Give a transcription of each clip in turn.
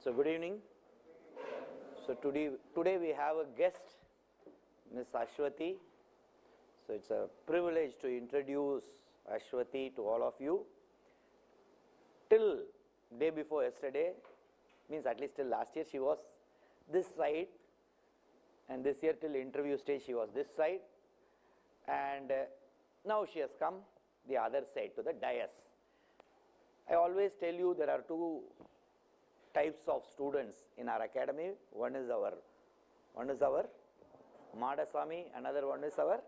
So good evening. So today we have a guest, Miss Ashwathi. So it's a privilege to introduce Ashwathi to all of you. Till day before yesterday, means at least till last year, she was this side, and this year till interview stage she was this side, and now she has come the other side to the dais. I always tell you there are two types of students in our academy. One is our Madaswami, another one is our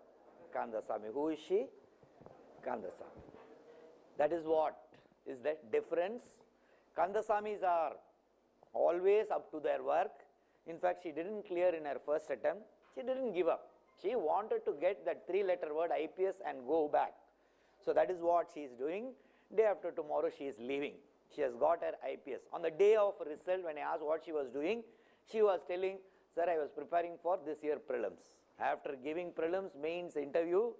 Kandaswami. Who is she? Kandaswami. That is what is the difference. Kandaswamis are always up to their work. In fact, she didn't clear in her first attempt. She didn't give up. She wanted to get that 3-letter word IPS and go back. So that is what she is doing. Day after tomorrow she is leaving. She has got her IPS. On the day of result, when I asked what she was doing, she was telling, sir, I was preparing for this year prelims. After giving prelims, mains, interview,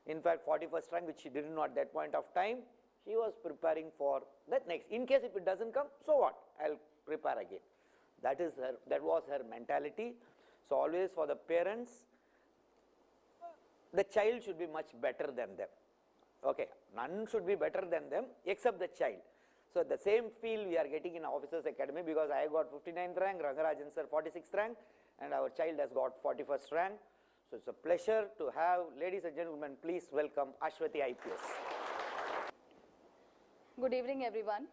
in fact 41st rank, which she didn't know at that point of time, she was preparing for that next. In case if it doesn't come, so what? I'll prepare again. That was her mentality. So always for the parents, the child should be much better than them. Okay, none should be better than them except the child. So the same feel we are getting in Officers Academy, because I got 59th rank, Rangarajan sir 46th rank, and our child has got 41st rank. So it's a pleasure to have, ladies and gentlemen, please welcome Ashwathi IPS. Good evening, everyone.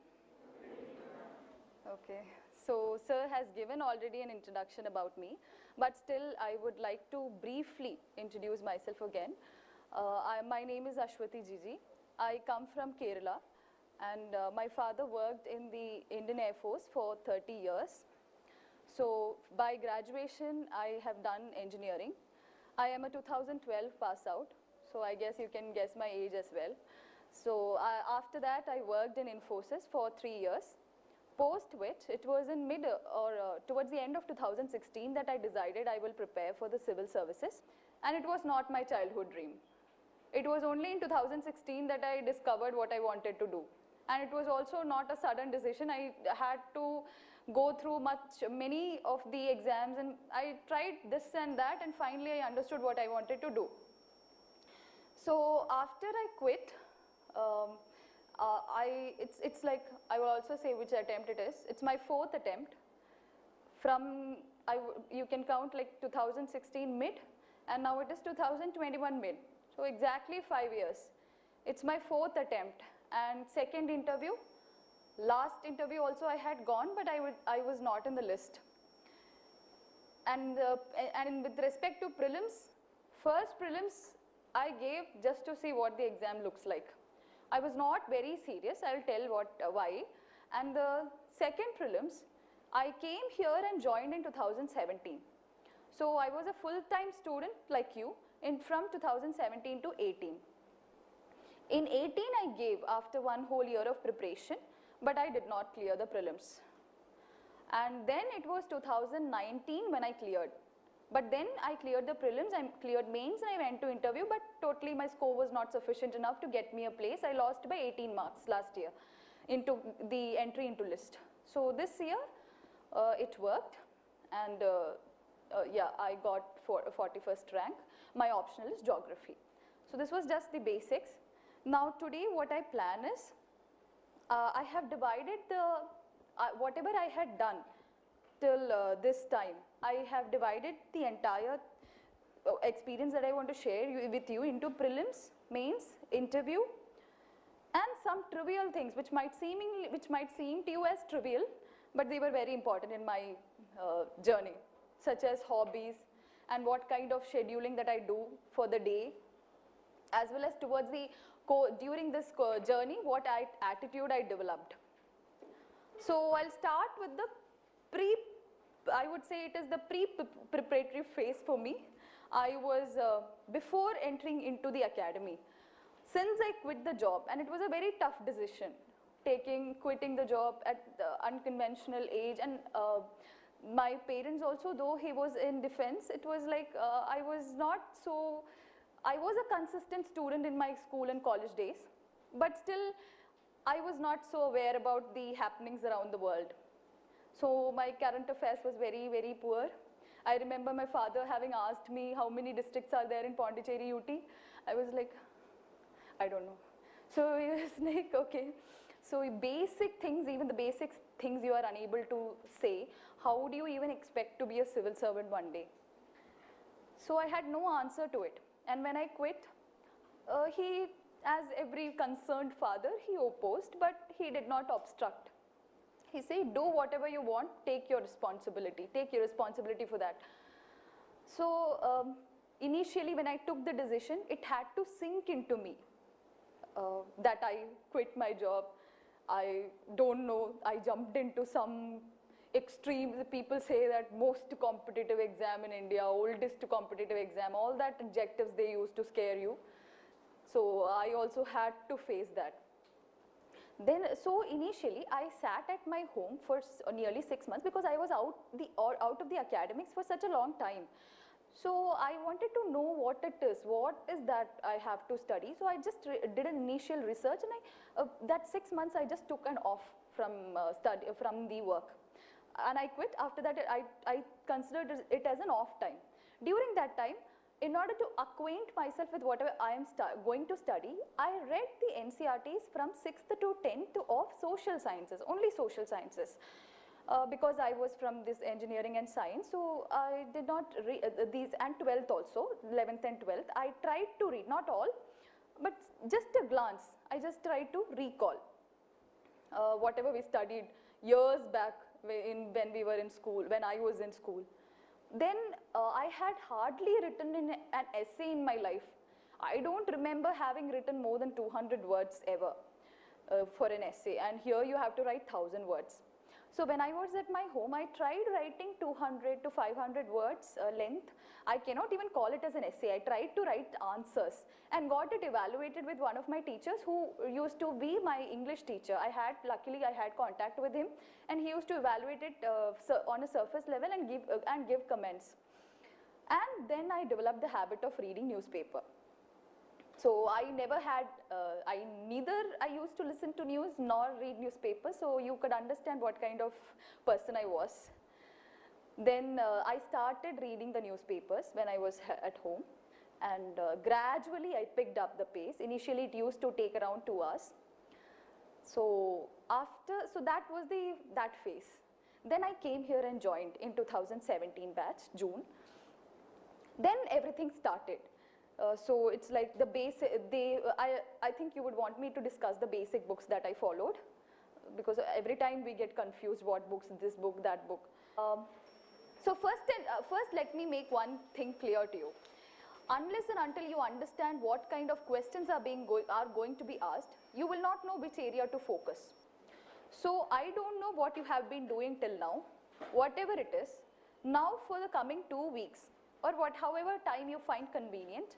Okay, so sir has given already an introduction about me, but still I would like to briefly introduce myself again. My name is Ashwathi Jiji. I come from Kerala, and my father worked in the Indian Air Force for 30 years. So by graduation, I have done engineering. I am a 2012 pass out, so I guess you can guess my age as well. So after that, I worked in Infosys for 3 years, post which it was in towards the end of 2016 that I decided I will prepare for the civil services, and it was not my childhood dream. It was only in 2016 that I discovered what I wanted to do. And it was also not a sudden decision. I had to go through many of the exams, and I tried this and that, and finally I understood what I wanted to do. So after I quit, it's like, I will also say which attempt it is. It's my 4th attempt. You can count like 2016 mid, and now it is 2021 mid. So exactly 5 years. It's my 4th attempt. And second interview, last interview also I had gone, but I was not in the list. And with respect to prelims, first prelims I gave just to see what the exam looks like. I was not very serious, I'll tell why. And the second prelims, I came here and joined in 2017. So I was a full-time student like you from 2017 to 18. In 18, I gave after 1 whole year of preparation, but I did not clear the prelims. And then it was 2019 when I cleared. But then I cleared the prelims, I cleared mains, and I went to interview, but totally my score was not sufficient enough to get me a place. I lost by 18 marks last year into the entry into list. So this year, it worked, and yeah, I got 41st rank. My optional is geography. So this was just the basics. Now today what I plan is, I have divided whatever I had done till this time, I have divided the entire experience that I want to share with you into prelims, mains, interview, and some trivial things which might seem to you as trivial, but they were very important in my journey, such as hobbies and what kind of scheduling that I do for the day, as well as towards during this journey, what attitude I developed. So I'll start with I would say it is the pre-preparatory phase for me. I was, before entering into the academy, since I quit the job, and it was a very tough decision, quitting the job at the unconventional age, and my parents also, though he was in defense, it was like I was a consistent student in my school and college days, but still I was not so aware about the happenings around the world. So my current affairs was very, very poor. I remember my father having asked me how many districts are there in Pondicherry UT. I was like, I don't know. So he was like, okay. So basic things, even the basic things you are unable to say, how do you even expect to be a civil servant one day? So I had no answer to it. And when I quit, he, as every concerned father, he opposed, but he did not obstruct. He said, do whatever you want, take your responsibility for that. So initially when I took the decision, it had to sink into me that I quit my job. I don't know, I jumped into some extreme, people say that most competitive exam in India, oldest competitive exam, all that adjectives they use to scare you. So I also had to face that. Then, so initially I sat at my home for nearly 6 months because I was out of the academics for such a long time. So I wanted to know what is that I have to study. So I just did an initial research, and that 6 months I just took an off from the work. And I quit. After that, I considered it as an off time. During that time, in order to acquaint myself with whatever I am going to study, I read the NCERTs from 6th to 10th of social sciences, only social sciences. Because I was from this engineering and science, so I did not read these, and 12th also, 11th and 12th. I tried to read, not all, but just a glance. I just tried to recall whatever we studied years back when we were in school, when I was in school. Then I had hardly written in an essay in my life. I don't remember having written more than 200 words ever for an essay, and here you have to write 1,000 words. So when I was at my home, I tried writing 200 to 500 words length. I cannot even call it as an essay. I tried to write answers and got it evaluated with one of my teachers who used to be my English teacher. Luckily I had contact with him, and he used to evaluate it on a surface level and give comments. And then I developed the habit of reading newspaper. So I never had, neither I used to listen to news nor read newspapers, so you could understand what kind of person I was. Then I started reading the newspapers when I was at home, and gradually I picked up the pace. Initially it used to take around 2 hours. So that was that phase. Then I came here and joined in 2017 batch, June. Then everything started. So it's like the basic, I think you would want me to discuss the basic books that I followed, because every time we get confused what books, this book, that book. So first let me make one thing clear to you. Unless and until you understand what kind of questions are going to be asked, you will not know which area to focus. So I don't know what you have been doing till now, whatever it is. Now for the coming 2 weeks, or however time you find convenient,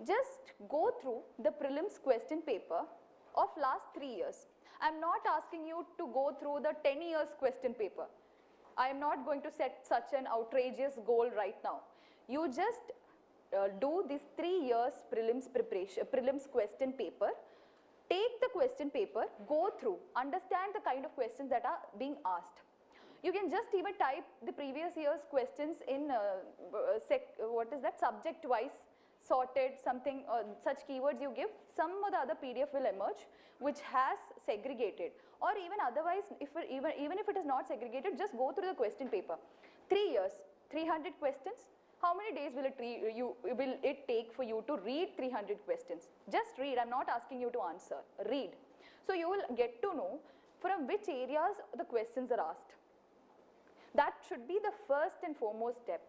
just go through the prelims question paper of last 3 years. I am not asking you to go through the 10 years question paper. I am not going to set such an outrageous goal right now. You just do this 3 years prelims question paper. Take the question paper, go through, understand the kind of questions that are being asked. You can just even type the previous year's questions in subject wise, sorted, something, such keywords you give, some or the other PDF will emerge which has segregated, or even otherwise, even if it is not segregated, just go through the question paper. 3 years, 300 questions. How many days will it take for you to read 300 questions? Just read. I'm not asking you to answer. Read. So you will get to know from which areas the questions are asked. That should be the first and foremost step,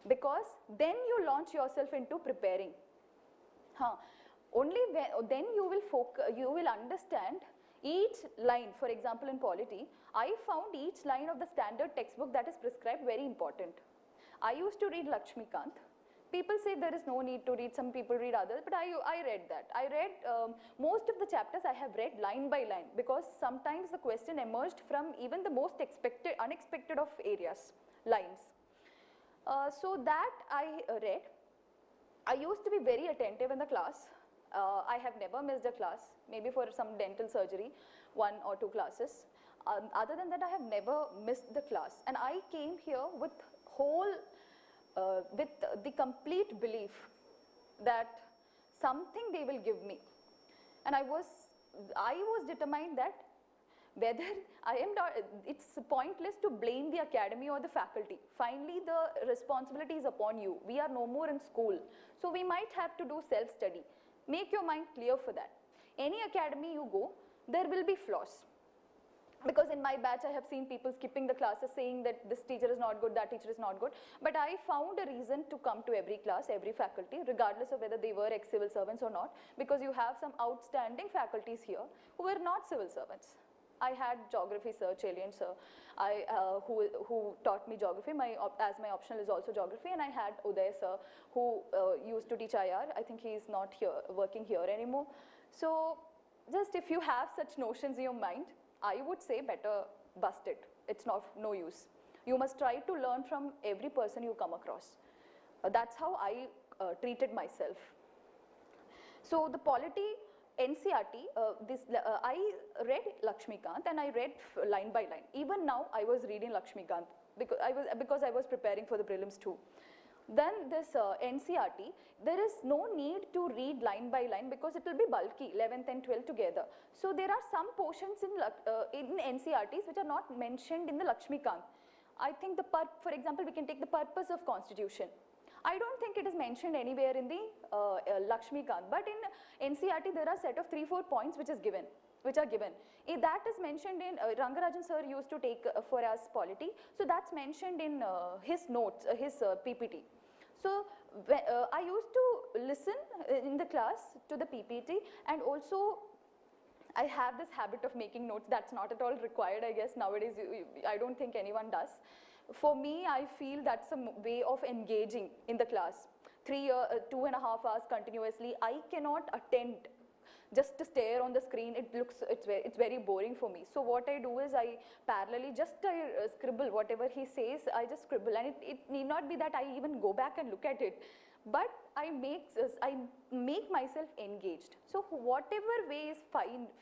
because then you launch yourself into preparing. Only then you will understand each line. For example, in polity, I found each line of the standard textbook that is prescribed very important. I used to read Lakshmikant. People say there is no need to read, some people read others, but I read that. I read most of the chapters I have read line by line, because sometimes the question emerged from even the most unexpected of areas, lines. So that I read. I used to be very attentive in the class. I have never missed a class, maybe for some dental surgery, 1 or 2 classes. other than that, I have never missed the class. And I came here with with the complete belief that something they will give me. And I was determined that whether I am not, it's pointless to blame the academy or the faculty. Finally, the responsibility is upon you. We are no more in school. So we might have to do self-study. Make your mind clear for that. Any academy you go, there will be flaws. Because in my batch, I have seen people skipping the classes saying that this teacher is not good, that teacher is not good. But I found a reason to come to every class, every faculty, regardless of whether they were ex-civil servants or not, because you have some outstanding faculties here who were not civil servants. I had geography sir, Chalian sir, who taught me geography. As my optional is also geography, and I had Uday sir, who used to teach IR. I think he is not here, working here anymore. So just if you have such notions in your mind, I would say better bust it. It's no use. You must try to learn from every person you come across. That's how I treated myself. So the polity NCERT, I read Lakshmikant and I read line by line. Even now I was reading Lakshmikant because I was preparing for the prelims too. Then this NCERT, there is no need to read line by line because it will be bulky, 11th and 12th together. So there are some portions in NCERTs which are not mentioned in the Lakshmikant. I think for example, we can take the purpose of constitution. I don't think it is mentioned anywhere in the Lakshmikant, but in NCERT there are a set of 3-4 points which are given. That is mentioned in, Rangarajan sir used to take for us polity, so that's mentioned in his notes, his PPT. So I used to listen in the class to the PPT, and also I have this habit of making notes. That's not at all required, I guess. Nowadays, I don't think anyone does. For me, I feel that's a way of engaging in the class. 2.5 hours continuously, I cannot attend. Just to stare on the screen, it's very boring for me. So what I do is I parallelly scribble whatever he says. I just scribble, and it need not be that I even go back and look at it, but I make myself engaged. So whatever way is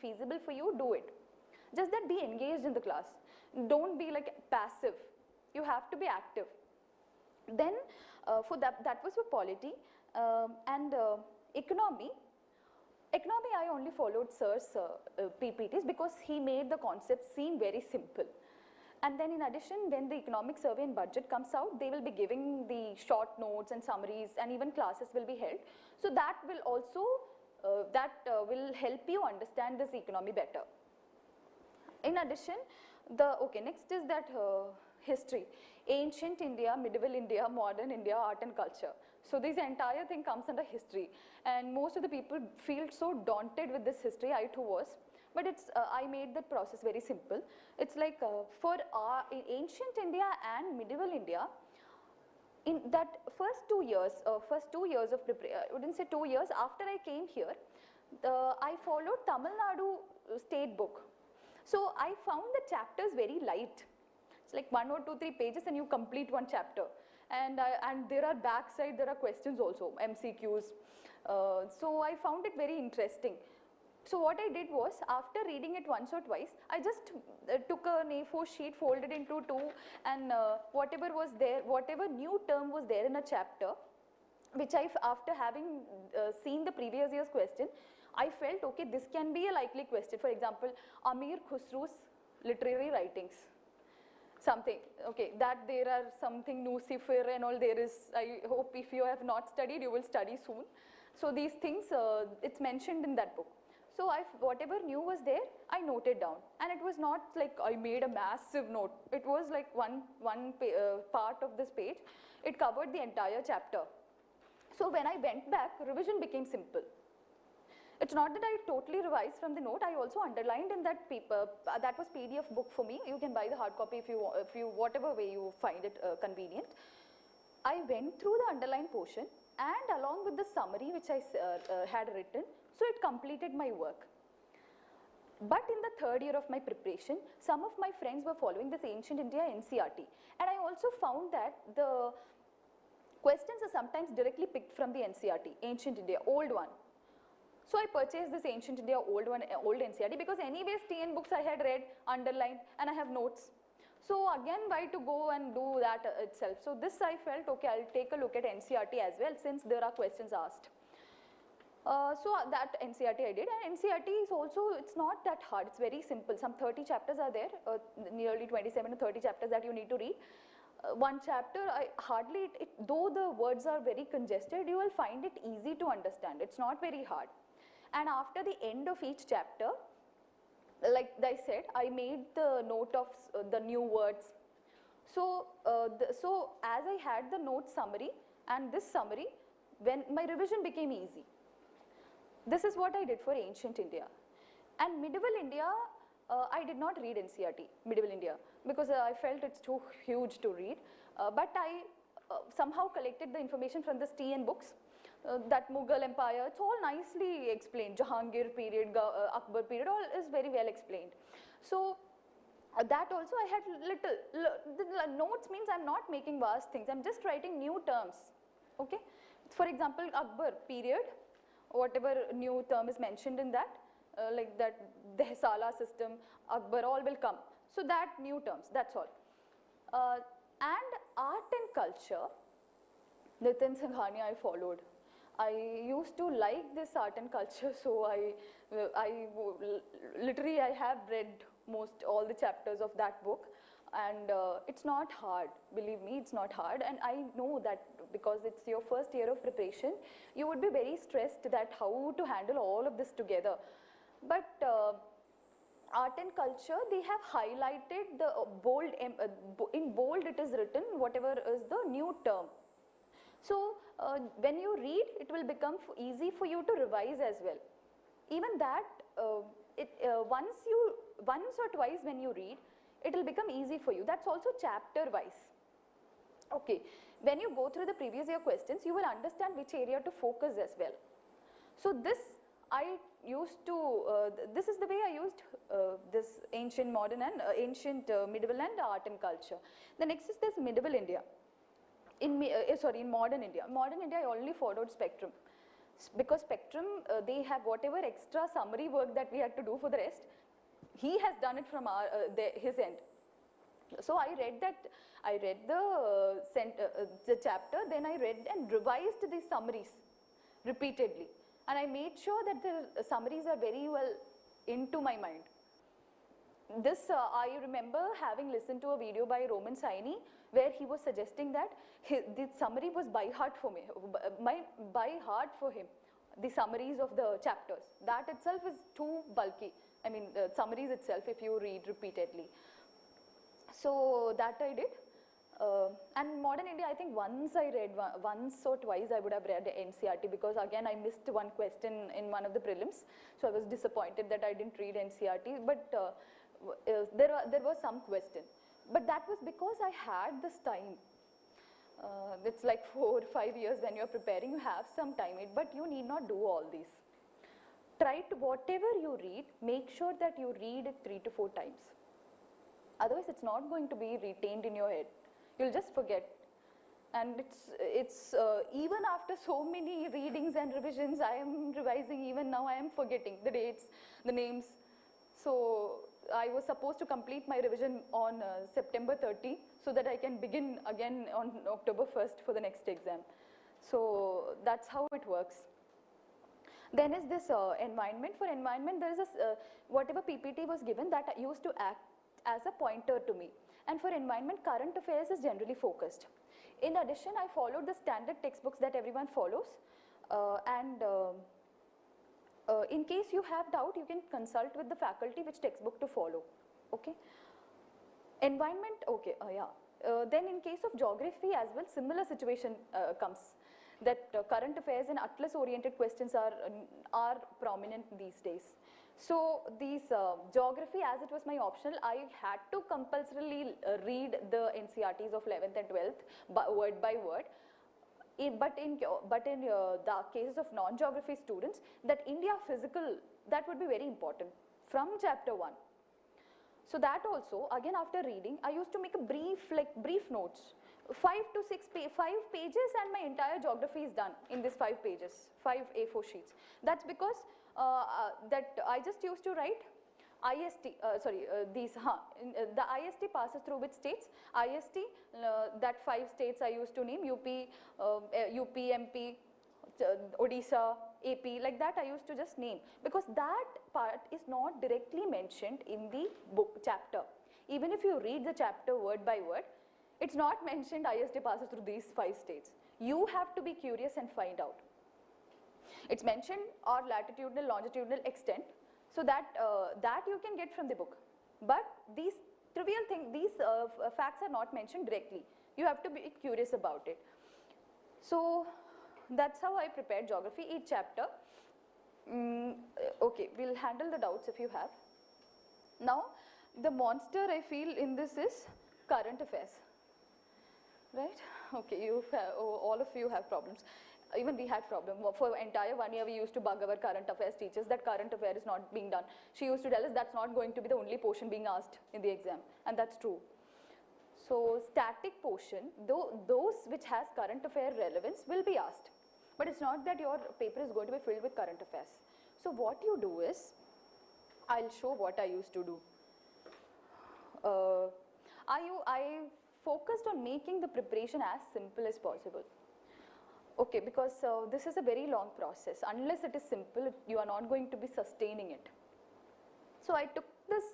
feasible for you, do it. Just that be engaged in the class. Don't be like passive. You have to be active. Then for that was for polity and economy. Economy, I only followed sir's PPTs because he made the concept seem very simple. And then in addition, when the economic survey and budget comes out, they will be giving the short notes and summaries, and even classes will be held. So that will also, will help you understand this economy better. In addition, next is that history. Ancient India, medieval India, modern India, art and culture. So this entire thing comes under history, and most of the people feel so daunted with this history. I too was, but I made the process very simple. It's like in ancient India and medieval India, in that first 2 years of preparation, I wouldn't say 2 years, after I came here, I followed Tamil Nadu state book. So I found the chapters very light. It's like 1 or 2, 3 pages and you complete one chapter. And there are backside, there are questions also, MCQs. So I found it very interesting. So what I did was, after reading it once or twice, I just took an A4 sheet, folded into 2, and whatever was there, whatever new term was there in a chapter, which after having seen the previous year's question, I felt, okay, this can be a likely question. For example, Amir Khusru's literary writings. Something, okay, that there are something Nucifer and all there is. I hope if you have not studied, you will study soon. So these things, it's mentioned in that book. So whatever new was there, I noted down. And it was not like I made a massive note. It was like one part of this page. It covered the entire chapter. So when I went back, revision became simple. It's not that I totally revised from the note. I also underlined in that paper. That was PDF book for me. You can buy the hard copy if you whatever way you find it convenient. I went through the underlined portion and along with the summary which I had written, so it completed my work. But in the third year of my preparation, some of my friends were following this Ancient India NCERT, and I also found that the questions are sometimes directly picked from the NCERT, Ancient India, old one. So I purchased this Ancient India old NCERT, because anyways TN books I had read, underlined, and I have notes. So again, why to go and do that itself? So this I felt, okay, I'll take a look at NCERT as well, since there are questions asked. So that NCERT I did, and NCERT is also, it's not that hard, it's very simple. Some 30 chapters are there, nearly 27 to 30 chapters that you need to read. One chapter, though the words are very congested, you will find it easy to understand. It's not very hard. And after the end of each chapter, like I said, I made the note of the new words. So, so as I had the note summary and this summary, when my revision became easy. This is what I did for Ancient India. And Medieval India, I did not read NCERT, Medieval India, because I felt it's too huge to read. But I somehow collected the information from the TN books. That Mughal Empire, it's all nicely explained. Jahangir period, Akbar period, all is very well explained. So that also I had the notes means I'm not making vast things, I'm just writing new terms, okay. For example, Akbar period, whatever new term is mentioned in that, like that Dehsala system, Akbar, all will come. So that new terms, that's all. And art and culture, Nitin Singhania I followed. I used to like this art and culture, so literally I have read all the chapters of that book, and it's not hard, believe me, it's not hard. And I know that because it's your first year of preparation, you would be very stressed that how to handle all of this together. But art and culture, they have highlighted the bold, in bold it is written whatever is the new term. So when you read, it will become easy for you to revise as well. Even that, once or twice when you read, it will become easy for you. That's also chapter wise. Okay, when you go through the previous year questions, you will understand which area to focus as well. So this I used to, this is the way I used this ancient, modern and ancient, medieval and art and culture. The next is this Medieval India. In Modern India. Modern India, I only followed Spectrum. Because Spectrum, they have whatever extra summary work that we had to do for the rest, he has done it from his end. So I read the chapter, then I read and revised the summaries repeatedly. And I made sure that the summaries are very well into my mind. This, I remember having listened to a video by Roman Saini, where he was suggesting that the summary was by heart for me, by heart for him, the summaries of the chapters. That itself is too bulky. I mean, the summaries itself, if you read repeatedly. So that I did. And Modern India, I think once I read, once or twice I would have read NCERT, because again I missed one question in one of the prelims. So I was disappointed that I didn't read NCERT, but there was some question. But that was because I had this time. It's like 4 or 5 years when you're preparing, you have some time, but you need not do all these. Try to, whatever you read, make sure that you read it 3 to 4 times. Otherwise, it's not going to be retained in your head. You'll just forget. And it's even after so many readings and revisions, I am revising, even now I am forgetting the dates, the names. So I was supposed to complete my revision on September 30, so that I can begin again on October 1st for the next exam. So that's how it works. Then is this environment. For environment, there is a, whatever PPT was given, that used to act as a pointer to me. And for environment, current affairs is generally focused. In addition, I followed the standard textbooks that everyone follows. In case you have doubt, you can consult with the faculty which textbook to follow. Okay. Environment, okay, then in case of geography as well, similar situation comes, that current affairs and atlas oriented questions are prominent these days. So these geography, as it was my optional, I had to compulsorily read the NCERTs of 11th and 12th word by word. But in the cases of non-geography students, that India physical, that would be very important from chapter 1. So that also, again after reading, I used to make a brief notes 5 pages and my entire geography is done in this 5 pages, 5 A4 sheets. That's because that I just used to write IST, the IST passes through which states? IST, that 5 states I used to name, UP, MP, Odisha, AP, like that I used to just name, because that part is not directly mentioned in the book chapter. Even if you read the chapter word by word, it's not mentioned IST passes through these 5 states. You have to be curious and find out. It's mentioned our latitudinal, longitudinal extent, so that that you can get from the book. But these trivial things, these facts are not mentioned directly. You have to be curious about it. So that's how I prepared geography, each chapter. Okay, we'll handle the doubts if you have. Now, the monster I feel in this is current affairs, right? Okay, all of you have problems. Even we had problem. For entire 1 year we used to bug our current affairs teachers that current affair is not being done. She used to tell us that's not going to be the only portion being asked in the exam, and that's true. So static portion, those which has current affair relevance will be asked. But it's not that your paper is going to be filled with current affairs. So what you do is, I'll show what I used to do. I focused on making the preparation as simple as possible. Okay, because this is a very long process. Unless it is simple, you are not going to be sustaining it. So I took this,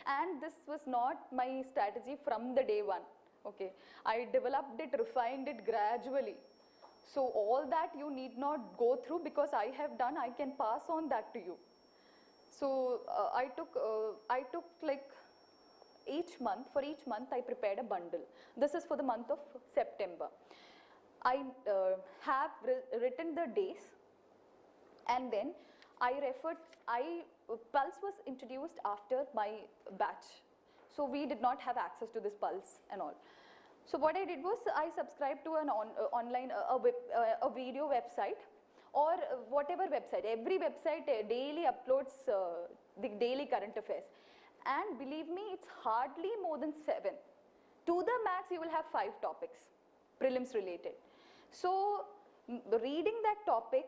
and this was not my strategy from the day one. Okay, I developed it, refined it gradually. So all that you need not go through, because I have done, I can pass on that to you. So I took like each month, for each month I prepared a bundle. This is for the month of September. I have written the days, and then Pulse was introduced after my batch. So we did not have access to this Pulse and all. So what I did was I subscribed to an online, a video website, or whatever website. Every website daily uploads the daily current affairs. And believe me, it's hardly more than 7. To the max, you will have 5 topics, prelims related. So reading that topic,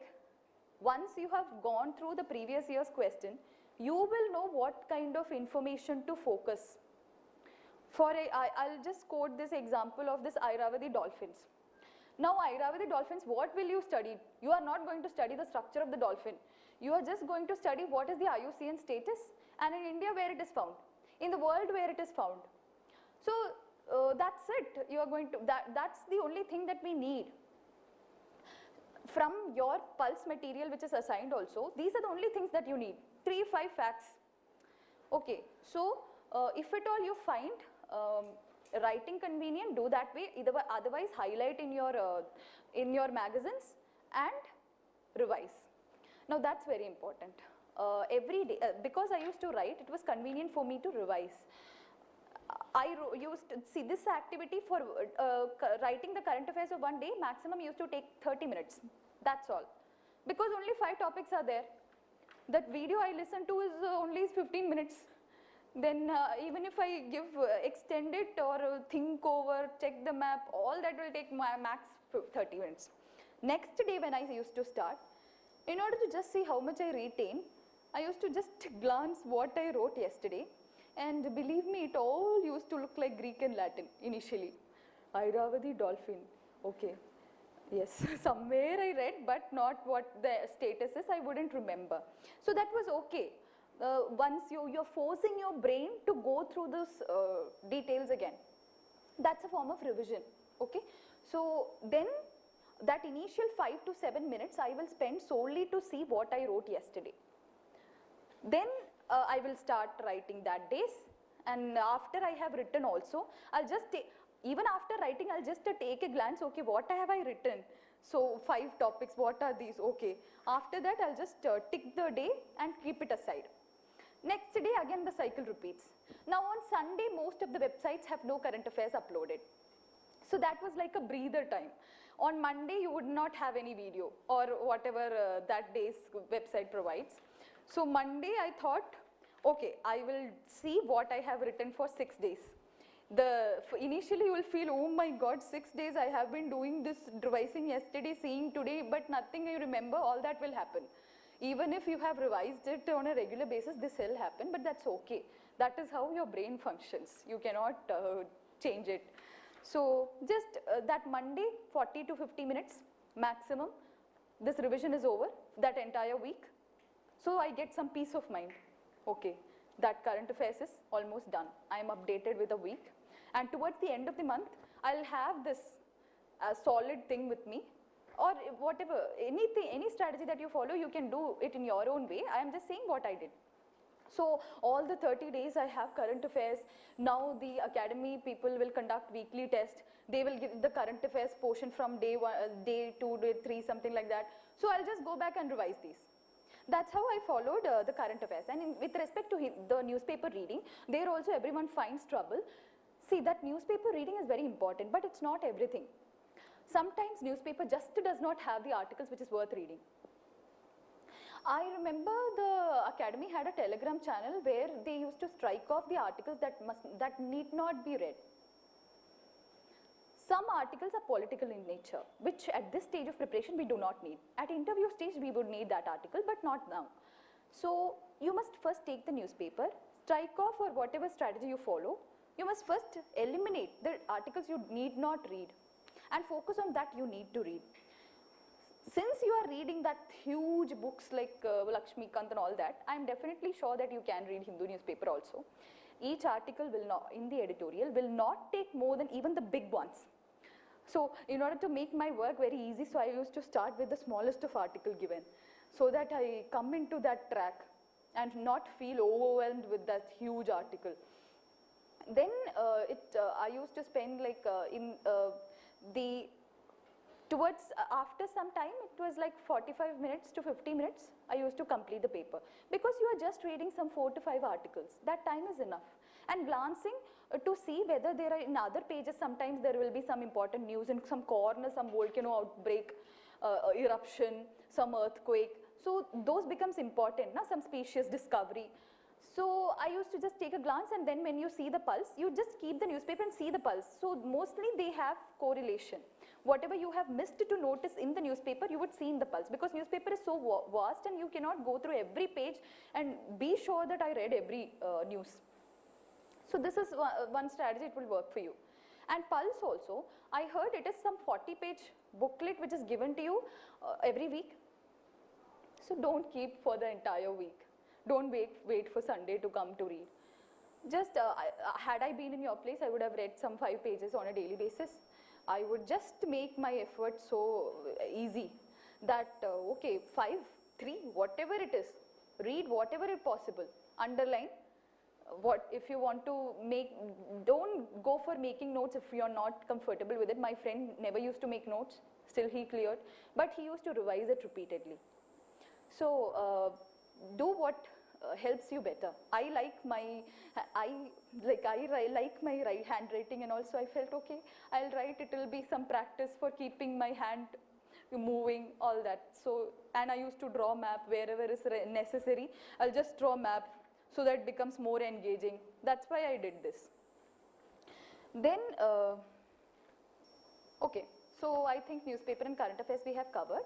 once you have gone through the previous year's question, you will know what kind of information to focus. I'll just quote this example of this Airavati dolphins. Now Airavati dolphins, what will you study? You are not going to study the structure of the dolphin. You are just going to study what is the IUCN status, and in India where it is found, in the world where it is found. So that's it. You are going to, that's the only thing that we need. From your Pulse material which is assigned also, these are the only things that you need. 3-5 facts. Okay, so if at all you find writing convenient, do that way. Otherwise, highlight in your magazines and revise. Now that's very important. Every day, because I used to write, it was convenient for me to revise. I used to see this activity for writing the current affairs of one day, maximum used to take 30 minutes. That's all. Because only 5 topics are there. That video I listen to is only 15 minutes. Then even if I give extend it or think over, check the map, all that will take max 30 minutes. Next day when I used to start, in order to just see how much I retain, I used to just glance what I wrote yesterday. And believe me, it all used to look like Greek and Latin initially. Airavati dolphin, okay. Yes, somewhere I read, but not what the status is, I wouldn't remember. So that was okay. Once you're forcing your brain to go through those details again. That's a form of revision, okay. So then that initial 5 to 7 minutes I will spend solely to see what I wrote yesterday. Then I will start writing that days, and after I have written also, I'll just take, even after writing, I'll just take a glance, okay, what have I written? So 5 topics, what are these? Okay. After that, I'll just tick the day and keep it aside. Next day, again the cycle repeats. Now on Sunday, most of the websites have no current affairs uploaded. So that was like a breather time. On Monday, you would not have any video or whatever that day's website provides. So Monday, I thought, okay, I will see what I have written for 6 days. Initially you will feel, oh my God, 6 days I have been doing this, revising yesterday, seeing today, but nothing you remember, all that will happen. Even if you have revised it on a regular basis, this will happen, but that's okay. That is how your brain functions. You cannot change it. So just that Monday, 40 to 50 minutes maximum, this revision is over, that entire week. So I get some peace of mind. Okay, that current affairs is almost done. I am updated with a week. And towards the end of the month, I'll have this solid thing with me, or whatever, anything, any strategy that you follow, you can do it in your own way. I am just saying what I did. So all the 30 days I have current affairs. Now the academy people will conduct weekly tests. They will give the current affairs portion from day 1, day 2, day 3, something like that. So I'll just go back and revise these. That's how I followed the current affairs. And with respect to the newspaper reading, there also everyone finds trouble. See, that newspaper reading is very important, but it's not everything. Sometimes newspaper just does not have the articles which is worth reading. I remember the academy had a Telegram channel where they used to strike off the articles that need not be read. Some articles are political in nature, which at this stage of preparation we do not need. At interview stage we would need that article, but not now. So you must first take the newspaper, strike off or whatever strategy you follow. You must first eliminate the articles you need not read and focus on that you need to read. Since you are reading that huge books like Lakshmikant and all that, I am definitely sure that you can read Hindu newspaper also. Each article will not, in the editorial, will not take more than even the big ones. So in order to make my work very easy, so I used to start with the smallest of article given, so that I come into that track and not feel overwhelmed with that huge article. Then I used to spend like after some time, it was like 45 minutes to 50 minutes, I used to complete the paper. Because you are just reading some 4 to 5 articles, that time is enough. And glancing to see whether there are in other pages, sometimes there will be some important news in some corner, some volcano outbreak, eruption, some earthquake. So those becomes important, some species discovery. So I used to just take a glance, and then when you see the pulse, you just keep the newspaper and see the pulse. So mostly they have correlation. Whatever you have missed to notice in the newspaper, you would see in the pulse, because newspaper is so vast and you cannot go through every page and be sure that I read every news. So this is one strategy, it will work for you. And pulse also, I heard it is some 40-page booklet which is given to you every week. So don't keep for the entire week. Don't wait for Sunday to come to read. Just had I been in your place, I would have read some 5 pages on a daily basis. I would just make my effort so easy that, okay, 5, 3, whatever it is, read whatever is possible, underline. If you want to don't go for making notes if you are not comfortable with it. My friend never used to make notes, still he cleared, but he used to revise it repeatedly. So do what helps you better. I like my handwriting, and also I felt, okay, I'll write, it will be some practice for keeping my hand moving, all that. So, and I used to draw map wherever is necessary. I'll just draw map so that it becomes more engaging. That's why I did this. Then, okay, so I think newspaper and current affairs we have covered.